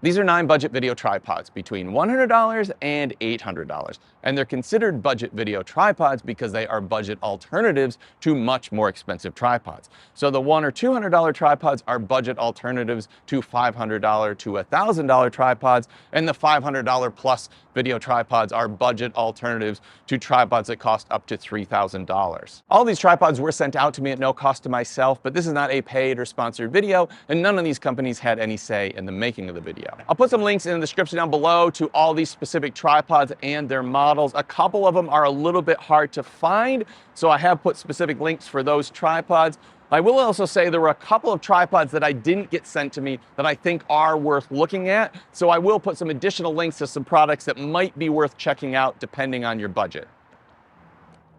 These are 9 budget video tripods between $100 and $800. And they're considered budget video tripods because they are budget alternatives to much more expensive tripods. So the $100 or $200 tripods are budget alternatives to $500 to $1,000 tripods, and the $500 plus video tripods are budget alternatives to tripods that cost up to $3,000. All these tripods were sent out to me at no cost to myself, but this is not a paid or sponsored video, and none of these companies had any say in the making of the video. I'll put some links in the description down below to all these specific tripods and their models. A couple of them are a little bit hard to find, so I have put specific links for those tripods. I will also say there were a couple of tripods that I didn't get sent to me that I think are worth looking at, so I will put some additional links to some products that might be worth checking out depending on your budget.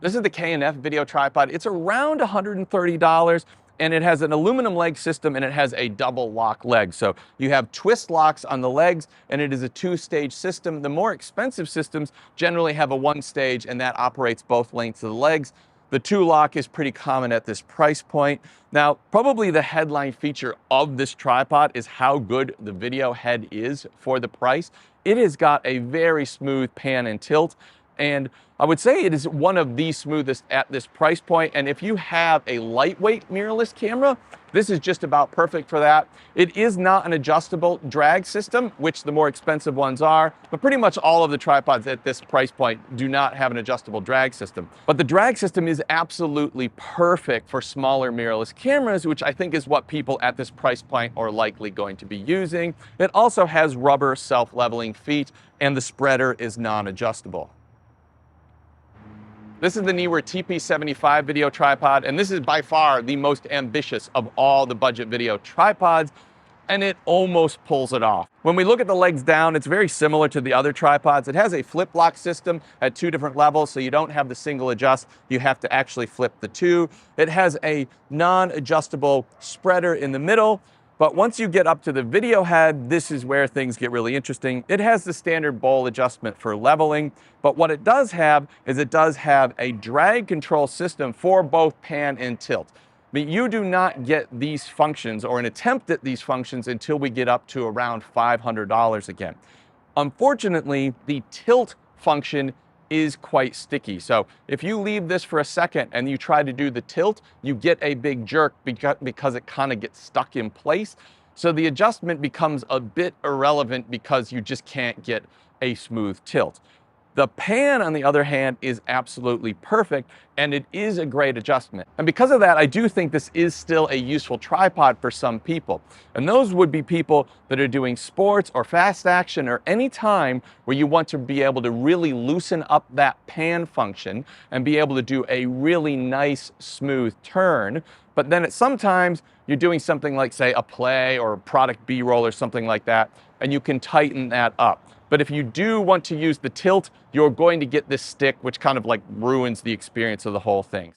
This is the K&F video tripod. It's around $130. And it has an aluminum leg system, and it has a double lock leg. So you have twist locks on the legs, and it is a 2-stage system. The more expensive systems generally have a 1-stage, and that operates both lengths of the legs. The 2-lock is pretty common at this price point. Now, probably the headline feature of this tripod is how good the video head is for the price. It has got a very smooth pan and tilt, and I would say it is one of the smoothest at this price point. And if you have a lightweight mirrorless camera, this is just about perfect for that. It is not an adjustable drag system, which the more expensive ones are, but pretty much all of the tripods at this price point do not have an adjustable drag system. But the drag system is absolutely perfect for smaller mirrorless cameras, which I think is what people at this price point are likely going to be using. It also has rubber self-leveling feet, and the spreader is non-adjustable. This is the Neewer TP75 video tripod, and this is by far the most ambitious of all the budget video tripods, and it almost pulls it off. When we look at the legs down, it's very similar to the other tripods. It has a flip lock system at 2 different levels, so you don't have the single adjust, you have to actually flip the 2. It has a non-adjustable spreader in the middle. But once you get up to the video head, this is where things get really interesting. It has the standard bowl adjustment for leveling, but what it does have is it does have a drag control system for both pan and tilt. But you do not get these functions or an attempt at these functions until we get up to around $500 again. Unfortunately, the tilt function is quite sticky. So if you leave this for a second and you try to do the tilt, you get a big jerk because it kind of gets stuck in place. So the adjustment becomes a bit irrelevant because you just can't get a smooth tilt. The pan, on the other hand, is absolutely perfect, and it is a great adjustment. And because of that, I do think this is still a useful tripod for some people. And those would be people that are doing sports or fast action or any time where you want to be able to really loosen up that pan function and be able to do a really nice, smooth turn. But then sometimes you're doing something like, say, a play or a product B-roll or something like that, and you can tighten that up. But if you do want to use the tilt, you're going to get this stick, which kind of like ruins the experience of the whole thing.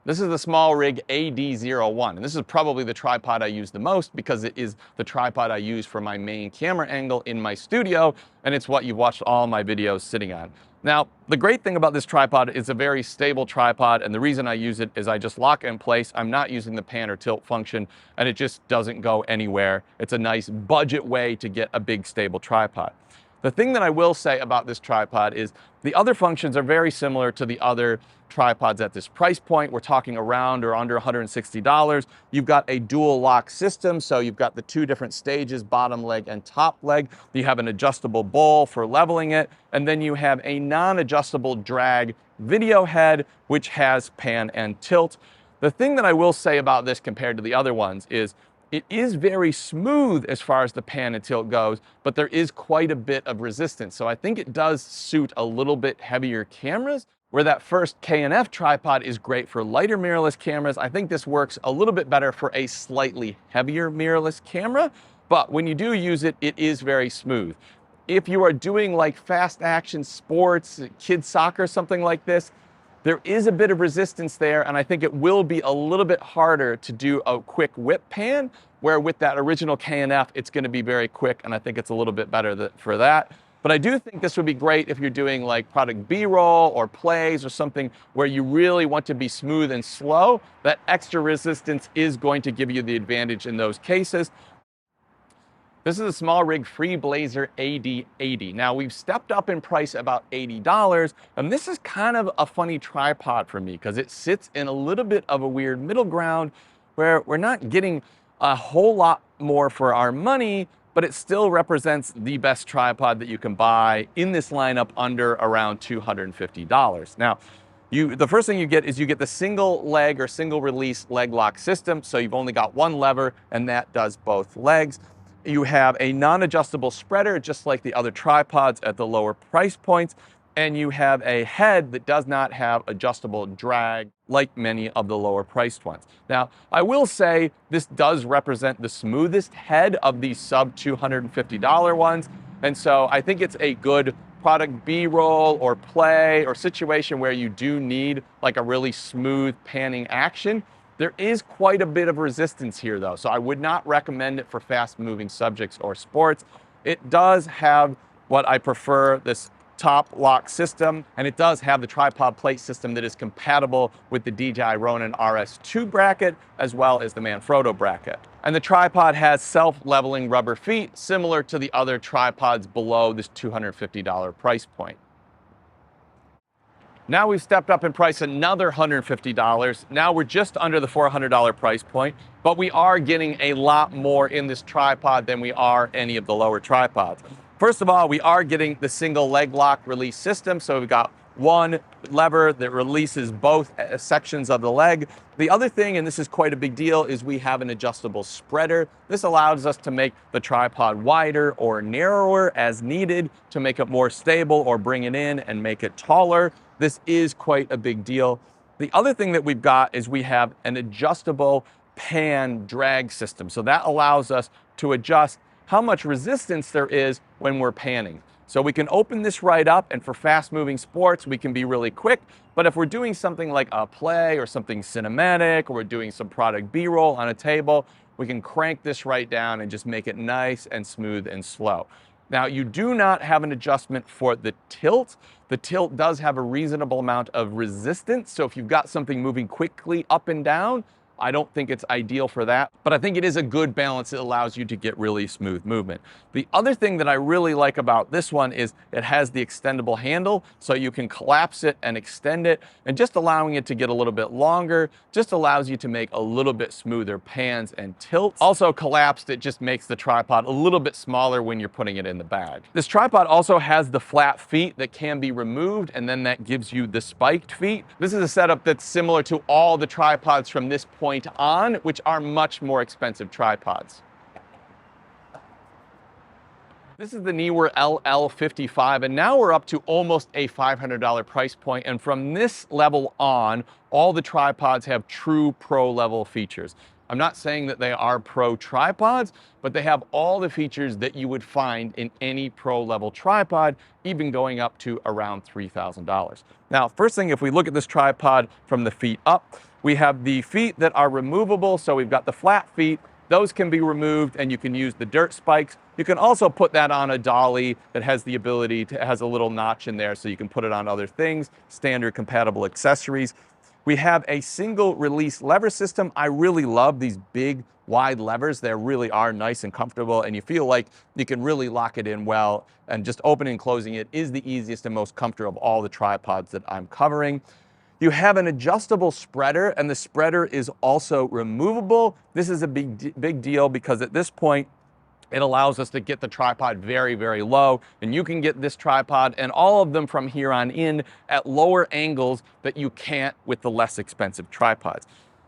This is the SmallRig AD01, and this is probably the tripod I use the most because it is the tripod I use for my main camera angle in my studio, and it's what you've watched all my videos sitting on. Now, the great thing about this tripod is a very stable tripod, and the reason I use it is I just lock it in place. I'm not using the pan or tilt function, and it just doesn't go anywhere. It's a nice budget way to get a big stable tripod. The thing that I will say about this tripod is the other functions are very similar to the other tripods at this price point. We're talking around or under $160. You've got a dual lock system, so you've got the 2 different stages, bottom leg and top leg. You have an adjustable bowl for leveling it, and then you have a non-adjustable drag video head, which has pan and tilt. The thing that I will say about this compared to the other ones is it is very smooth as far as the pan and tilt goes, but there is quite a bit of resistance. So I think it does suit a little bit heavier cameras. Where that first K&F tripod is great for lighter mirrorless cameras, I think this works a little bit better for a slightly heavier mirrorless camera. But when you do use it, it is very smooth. If you are doing like fast action sports, kids soccer, something like this, there is a bit of resistance there, and I think it will be a little bit harder to do a quick whip pan, where with that original K&F, it's going to be very quick, and I think it's a little bit better for that. But I do think this would be great if you're doing like product B-roll or plays or something where you really want to be smooth and slow. That extra resistance is going to give you the advantage in those cases. This is a SmallRig Freeblazer AD80. Now we've stepped up in price about $80, and this is kind of a funny tripod for me because it sits in a little bit of a weird middle ground where we're not getting a whole lot more for our money, but it still represents the best tripod that you can buy in this lineup under around $250. Now, the first thing you get is you get the single leg or single release leg lock system. So you've only got one lever and that does both legs. You have a non-adjustable spreader, just like the other tripods at the lower price points. And you have a head that does not have adjustable drag like many of the lower priced ones. Now, I will say this does represent the smoothest head of these sub $250 ones. And so I think it's a good product B-roll or play or situation where you do need like a really smooth panning action. There is quite a bit of resistance here though, so I would not recommend it for fast moving subjects or sports. It does have what I prefer, this top lock system, and it does have the tripod plate system that is compatible with the DJI Ronin RS2 bracket as well as the Manfrotto bracket. And the tripod has self-leveling rubber feet similar to the other tripods below this $250 price point. Now we've stepped up in price another $150. Now we're just under the $400 price point, but we are getting a lot more in this tripod than we are any of the lower tripods. First of all, we are getting the single leg lock release system. So we've got one lever that releases both sections of the leg. The other thing, and this is quite a big deal, is we have an adjustable spreader. This allows us to make the tripod wider or narrower as needed to make it more stable or bring it in and make it taller. This is quite a big deal. The other thing that we've got is we have an adjustable pan drag system. So that allows us to adjust how much resistance there is when we're panning. So we can open this right up, and for fast moving sports, we can be really quick. But if we're doing something like a play or something cinematic, or we're doing some product B-roll on a table, we can crank this right down and just make it nice and smooth and slow. Now, you do not have an adjustment for the tilt. The tilt does have a reasonable amount of resistance. So if you've got something moving quickly up and down, I don't think it's ideal for that, but I think it is a good balance that allows you to get really smooth movement. The other thing that I really like about this one is it has the extendable handle, so you can collapse it and extend it, and just allowing it to get a little bit longer just allows you to make a little bit smoother pans and tilts. Also collapsed, it just makes the tripod a little bit smaller when you're putting it in the bag. This tripod also has the flat feet that can be removed, and then that gives you the spiked feet. This is a setup that's similar to all the tripods from this point on, which are much more expensive tripods. This is the Neewer LL55, and now we're up to almost a $500 price point. And from this level on, all the tripods have true pro level features. I'm not saying that they are pro tripods, but they have all the features that you would find in any pro level tripod, even going up to around $3,000. Now, first thing, if we look at this tripod from the feet up, we have the feet that are removable. So we've got the flat feet. Those can be removed and you can use the dirt spikes. You can also put that on a dolly that has the ability to, has a little notch in there so you can put it on other things, standard compatible accessories. We have a single release lever system. I really love these big wide levers. They really are nice and comfortable, and you feel like you can really lock it in well, and just opening and closing it is the easiest and most comfortable of all the tripods that I'm covering. You have an adjustable spreader, and the spreader is also removable. This is a big deal because at this point, it allows us to get the tripod very, very low, and you can get this tripod and all of them from here on in at lower angles that you can't with the less expensive tripods.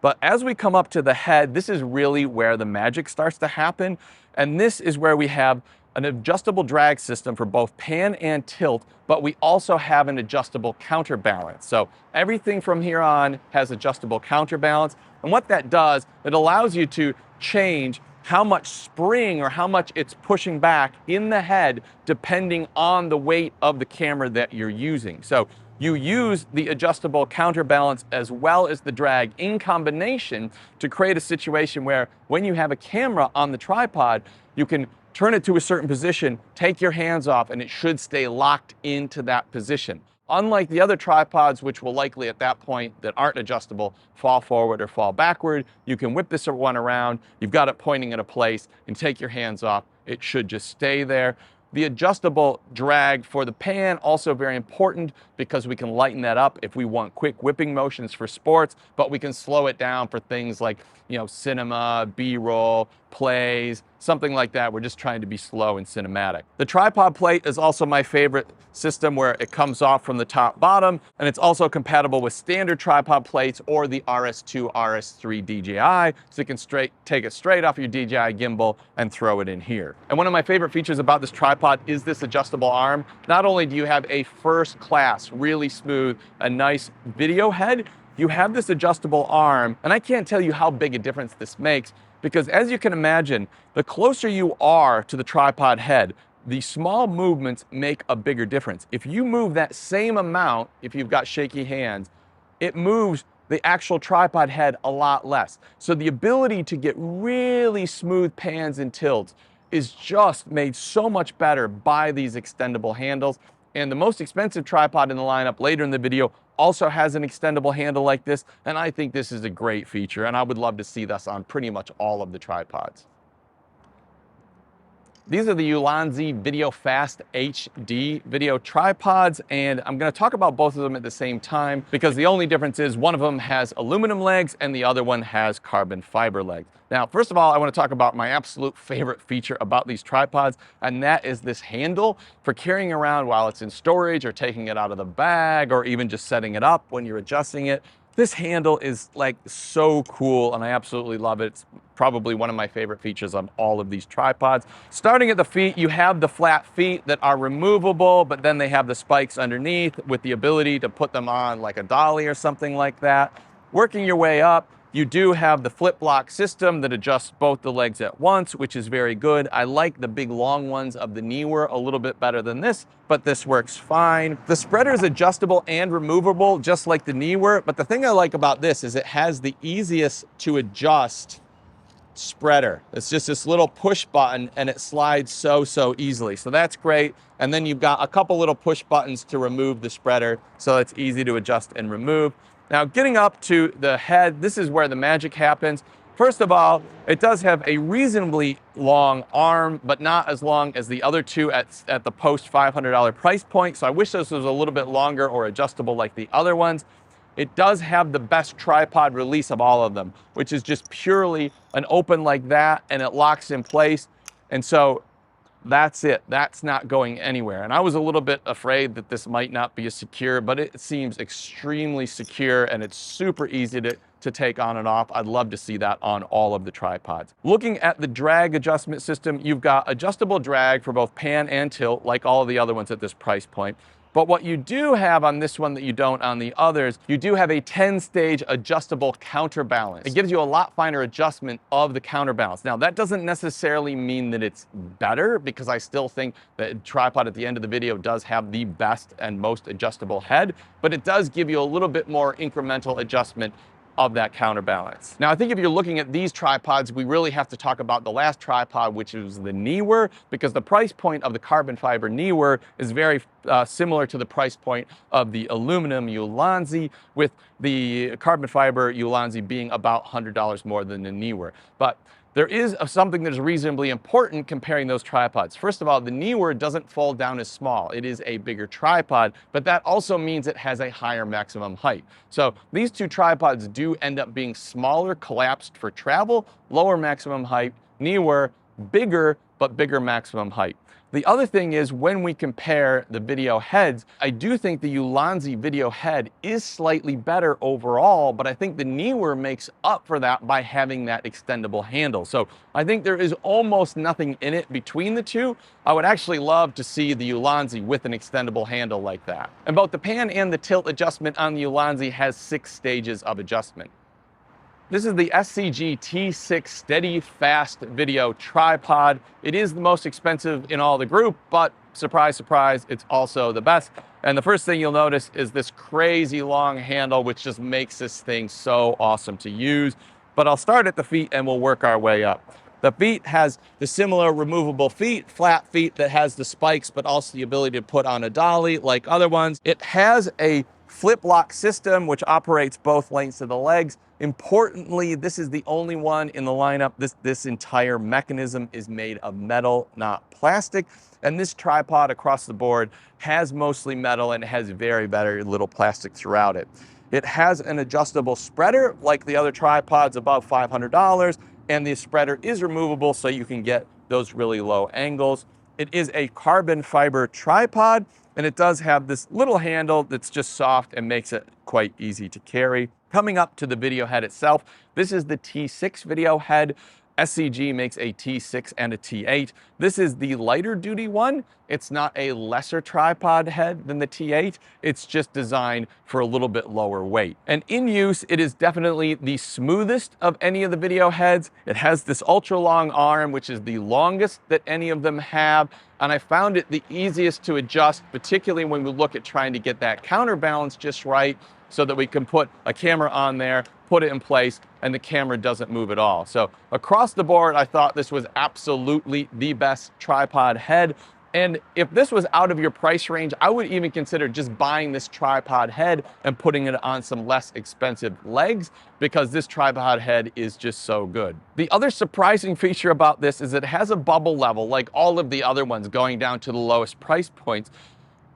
But as we come up to the head, this is really where the magic starts to happen, and this is where we have an adjustable drag system for both pan and tilt, but we also have an adjustable counterbalance. So everything from here on has adjustable counterbalance, and what that does, it allows you to change how much spring or how much it's pushing back in the head depending on the weight of the camera that you're using. So you use the adjustable counterbalance as well as the drag in combination to create a situation where when you have a camera on the tripod, you can turn it to a certain position, take your hands off, and it should stay locked into that position. Unlike the other tripods, which will likely at that point that aren't adjustable, fall forward or fall backward, you can whip this one around, you've got it pointing in a place, and take your hands off. It should just stay there. The adjustable drag for the pan, also very important because we can lighten that up if we want quick whipping motions for sports, but we can slow it down for things like, cinema, B-roll, plays, something like that. We're just trying to be slow and cinematic. The tripod plate is also my favorite system where it comes off from the top bottom, and it's also compatible with standard tripod plates or the RS2, RS3 DJI, so you can take it straight off your DJI gimbal and throw it in here. And one of my favorite features about this tripod is this adjustable arm. Not only do you have a first class, really smooth, a nice video head, you have this adjustable arm, and I can't tell you how big a difference this makes, because as you can imagine, the closer you are to the tripod head, the small movements make a bigger difference. If you move that same amount, if you've got shaky hands, it moves the actual tripod head a lot less. So the ability to get really smooth pans and tilts is just made so much better by these extendable handles. And the most expensive tripod in the lineup later in the video also has an extendable handle like this, and I think this is a great feature, and I would love to see this on pretty much all of the tripods. These are the Ulanzi Video Fast HD video tripods, and I'm going to talk about both of them at the same time because the only difference is one of them has aluminum legs and the other one has carbon fiber legs. Now, first of all, I want to talk about my absolute favorite feature about these tripods, and that is this handle for carrying around while it's in storage or taking it out of the bag or even just setting it up when you're adjusting it. This handle is like so cool and I absolutely love it. It's probably one of my favorite features on all of these tripods. Starting at the feet, you have the flat feet that are removable, but then they have the spikes underneath with the ability to put them on like a dolly or something like that. Working your way up, you do have the flip block system that adjusts both the legs at once, which is very good. I like the big long ones of the Neewer a little bit better than this, but this works fine. The spreader is adjustable and removable, just like the Neewer, but the thing I like about this is it has the easiest to adjust spreader. It's just this little push button and it slides so easily. So that's great. And then you've got a couple little push buttons to remove the spreader, so it's easy to adjust and remove. Now, getting up to the head, this is where the magic happens. First of all, it does have a reasonably long arm, but not as long as the other two at the post $500 price point. So I wish this was a little bit longer or adjustable like the other ones. It does have the best tripod release of all of them, which is just purely an open like that, and it locks in place. And so that's it. That's not going anywhere. And I was a little bit afraid that this might not be as secure, but it seems extremely secure and it's super easy to take on and off. I'd love to see that on all of the tripods. Looking at the drag adjustment system, you've got adjustable drag for both pan and tilt, like all of the other ones at this price point. But what you do have on this one that you don't on the others, you do have a 10-stage adjustable counterbalance. It gives you a lot finer adjustment of the counterbalance. Now, that doesn't necessarily mean that it's better, because I still think that tripod at the end of the video does have the best and most adjustable head, but it does give you a little bit more incremental adjustment of that counterbalance. Now, I think if you're looking at these tripods, we really have to talk about the last tripod, which is the Neewer, because the price point of the carbon fiber Neewer is very similar to the price point of the aluminum Ulanzi, with the carbon fiber Ulanzi being about $100 more than the Neewer. But there is something that is reasonably important comparing those tripods. First of all, the Neewer doesn't fold down as small. It is a bigger tripod, but that also means it has a higher maximum height. So these two tripods do end up being smaller, collapsed for travel, lower maximum height. Neewer, bigger, but bigger maximum height. The other thing is, when we compare the video heads, I do think the Ulanzi video head is slightly better overall, but I think the Neewer makes up for that by having that extendable handle. So I think there is almost nothing in it between the two. I would actually love to see the Ulanzi with an extendable handle like that. And both the pan and the tilt adjustment on the Ulanzi has 6 stages of adjustment. This is the SCG T6 Steady Fast Video Tripod. It is the most expensive in all the group, but surprise, surprise, it's also the best. And the first thing you'll notice is this crazy long handle, which just makes this thing so awesome to use. But I'll start at the feet and we'll work our way up. The feet has the similar removable feet, flat feet that has the spikes, but also the ability to put on a dolly like other ones. It has a flip lock system, which operates both lengths of the legs. Importantly, this is the only one in the lineup. This entire mechanism is made of metal, not plastic. And this tripod across the board has mostly metal and has very little plastic throughout it. It has an adjustable spreader like the other tripods above $500, and the spreader is removable so you can get those really low angles. It is a carbon fiber tripod, and it does have this little handle that's just soft and makes it quite easy to carry. Coming up to the video head itself, this is the T6 video head. SCG makes a T6 and a T8. This is the lighter duty one. It's not a lesser tripod head than the T8. It's just designed for a little bit lower weight. And in use, it is definitely the smoothest of any of the video heads. It has this ultra long arm, which is the longest that any of them have. And I found it the easiest to adjust, particularly when we look at trying to get that counterbalance just right, so that we can put a camera on there, put it in place, and the camera doesn't move at all. So across the board, I thought this was absolutely the best tripod head. And if this was out of your price range, I would even consider just buying this tripod head and putting it on some less expensive legs, because this tripod head is just so good. The other surprising feature about this is it has a bubble level like all of the other ones going down to the lowest price points.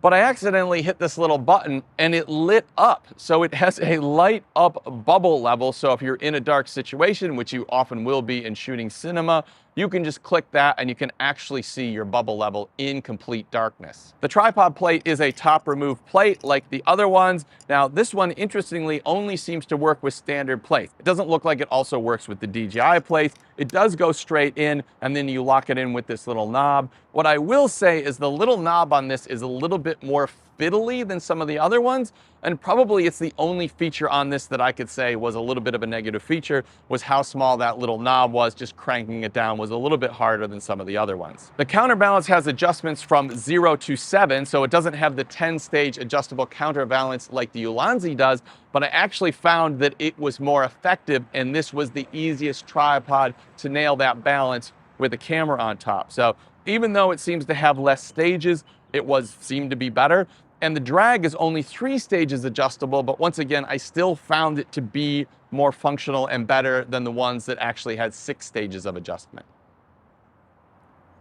But I accidentally hit this little button and it lit up. So it has a light up bubble level. So if you're in a dark situation, which you often will be in shooting cinema, you can just click that and you can actually see your bubble level in complete darkness. The tripod plate is a top remove plate like the other ones. Now this one, interestingly, only seems to work with standard plates. It doesn't look like it also works with the DJI plates. It does go straight in and then you lock it in with this little knob. What I will say is the little knob on this is a little bit more fiddly than some of the other ones, and probably it's the only feature on this that I could say was a little bit of a negative feature, was how small that little knob was. Just cranking it down was a little bit harder than some of the other ones. The counterbalance has adjustments from 0 to 7, so it doesn't have the 10-stage adjustable counterbalance like the Ulanzi does, but I actually found that it was more effective, and this was the easiest tripod to nail that balance with a camera on top. So even though it seems to have less stages, it seemed to be better. And the drag is only 3 stages adjustable, but once again, I still found it to be more functional and better than the ones that actually had 6 stages of adjustment.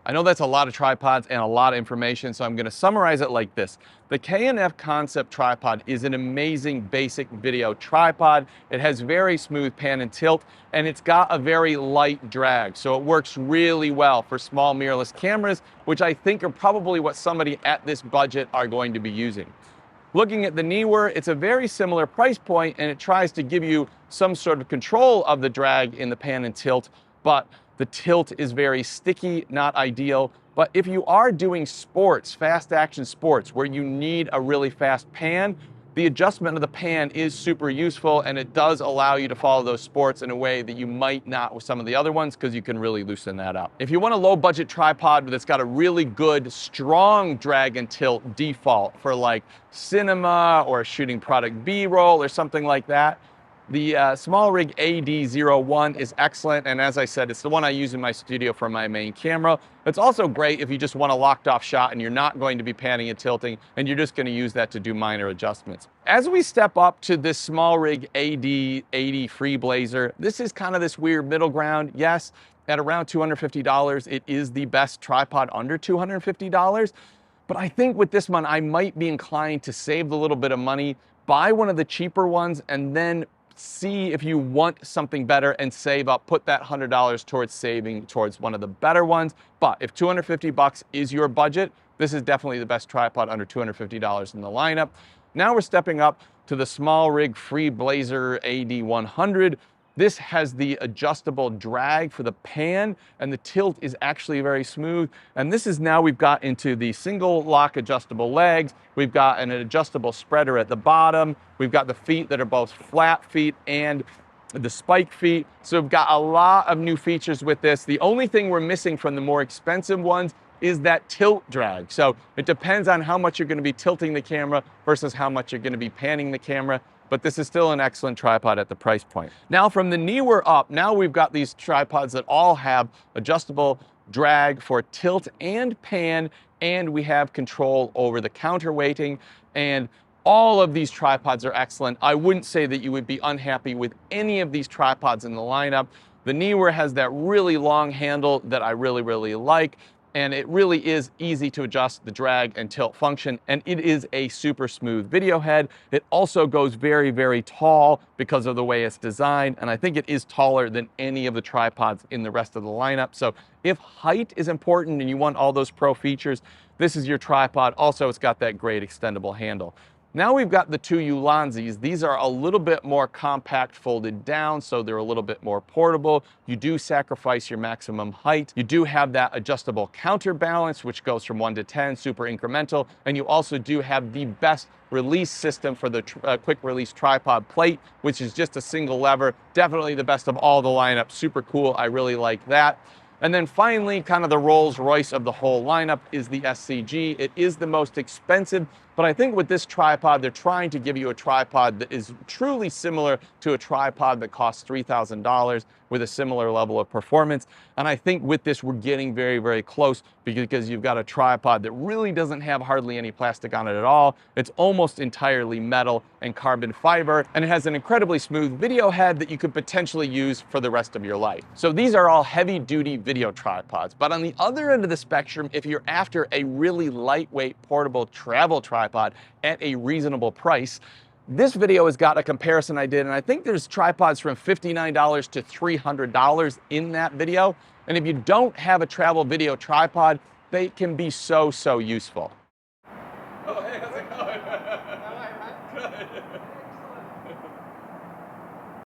I know that's a lot of tripods and a lot of information, so I'm going to summarize it like this. The K&F Concept tripod is an amazing basic video tripod. It has very smooth pan and tilt, and it's got a very light drag, so it works really well for small mirrorless cameras, which I think are probably what somebody at this budget are going to be using. Looking at the Neewer, it's a very similar price point, and it tries to give you some sort of control of the drag in the pan and tilt, but the tilt is very sticky, not ideal. But if you are doing sports, fast action sports, where you need a really fast pan, the adjustment of the pan is super useful, and it does allow you to follow those sports in a way that you might not with some of the other ones, because you can really loosen that up. If you want a low budget tripod that's got a really good, strong drag and tilt default for like cinema or shooting product B-roll or something like that, the SmallRig AD01 is excellent, and as I said, it's the one I use in my studio for my main camera. It's also great if you just want a locked off shot and you're not going to be panning and tilting, and you're just going to use that to do minor adjustments. As we step up to this SmallRig AD80 Freeblazer, this is kind of this weird middle ground. Yes, at around $250, it is the best tripod under $250, but I think with this one, I might be inclined to save a little bit of money, buy one of the cheaper ones, and then see if you want something better and save up, put that $100 towards saving towards one of the better ones. But if $250 is your budget, this is definitely the best tripod under $250 in the lineup. Now we're stepping up to the SmallRig Freeblazer AD100. This has the adjustable drag for the pan, and the tilt is actually very smooth. And this is now we've got into the single lock adjustable legs. We've got an adjustable spreader at the bottom. We've got the feet that are both flat feet and the spike feet. So we've got a lot of new features with this. The only thing we're missing from the more expensive ones is that tilt drag. So it depends on how much you're going to be tilting the camera versus how much you're going to be panning the camera. But this is still an excellent tripod at the price point. Now from the Neewer up, now we've got these tripods that all have adjustable drag for tilt and pan, and we have control over the counterweighting, and all of these tripods are excellent. I wouldn't say that you would be unhappy with any of these tripods in the lineup. The Neewer has that really long handle that I really like, and it really is easy to adjust the drag and tilt function, and it is a super smooth video head. It also goes very tall because of the way it's designed, and I think it is taller than any of the tripods in the rest of the lineup. So if height is important and you want all those pro features, this is your tripod. Also, it's got that great extendable handle. Now we've got the two Ulanzis. These are a little bit more compact folded down, so they're a little bit more portable. You do sacrifice your maximum height. You do have that adjustable counterbalance, which goes from 1 to 10, super incremental. And you also do have the best release system for the quick release tripod plate, which is just a single lever. Definitely the best of all the lineup. Super cool. I really like that. And then finally, kind of the Rolls Royce of the whole lineup is the SCG. It is the most expensive, but I think with this tripod, they're trying to give you a tripod that is truly similar to a tripod that costs $3,000 with a similar level of performance. And I think with this, we're getting very close because you've got a tripod that really doesn't have hardly any plastic on it at all. It's almost entirely metal and carbon fiber, and it has an incredibly smooth video head that you could potentially use for the rest of your life. So these are all heavy-duty video tripods. But on the other end of the spectrum, if you're after a really lightweight, portable travel tripod at a reasonable price, this video has got a comparison I did, and I think there's tripods from $59 to $300 in that video. And if you don't have a travel video tripod, they can be so useful.